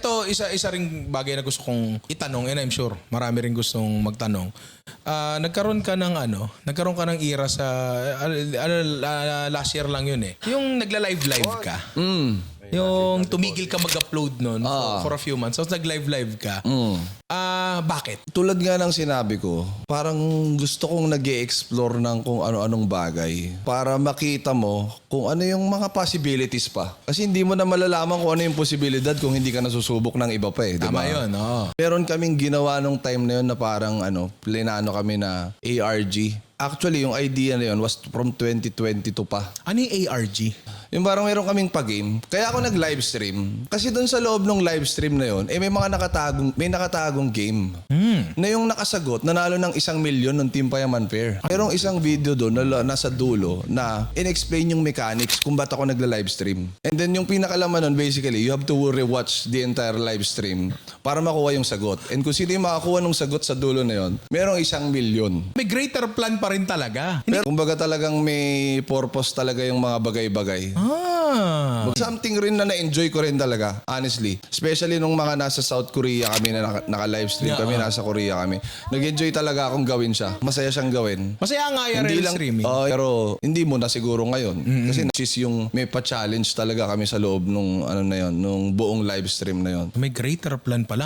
ito, isa ring bagay na gusto kong itanong, and I'm sure marami rin gustong magtanong. Nagkaroon ka ng era sa, last year lang yun eh. Yung nagla-live ka. Yung tumigil ka mag-upload nun for a few months. So, nag-live ka. Bakit? Tulad nga ng sinabi ko, parang gusto kong nag-e-explore ng kung ano-anong bagay para makita mo kung ano yung mga possibilities pa. Kasi hindi mo na malalaman kung ano yung posibilidad kung hindi ka nasusubok ng iba pa eh. Diba? Tama yun, oo. Meron kaming ginawa nung time na yun na parang plinano kami na ARG. Actually, yung idea na yun was from 2022 pa. Ano yung ARG? Yung parang meron kaming pa-game. Kaya ako nag-livestream. Kasi doon sa loob ng livestream na yun, may mga nakatagong game. Na yung nakasagot, nanalo ng 1 million ng Team Payaman Fair. Merong isang video doon na nasa dulo na in-explain yung mechanics kung ba't ako nagla-livestream. And then yung pinakalaman nun, basically, you have to rewatch the entire livestream para makuha yung sagot. And kung sino yung makakuha ng sagot sa dulo na yun, merong 1 million. May greater plan pa rin talaga. Pero kumbaga talagang may purpose talaga yung mga bagay-bagay. Something rin na na-enjoy ko rin talaga, honestly. Especially nung mga nasa South Korea kami na naka-livestream kami, nasa Korea kami. Nag-enjoy talaga akong gawin siya. Masaya siyang gawin. Masaya nga yung streaming. Pero hindi mo na siguro ngayon. Kasi yung may pa-challenge talaga kami sa loob nung nung buong livestream na yon. May greater plan pala.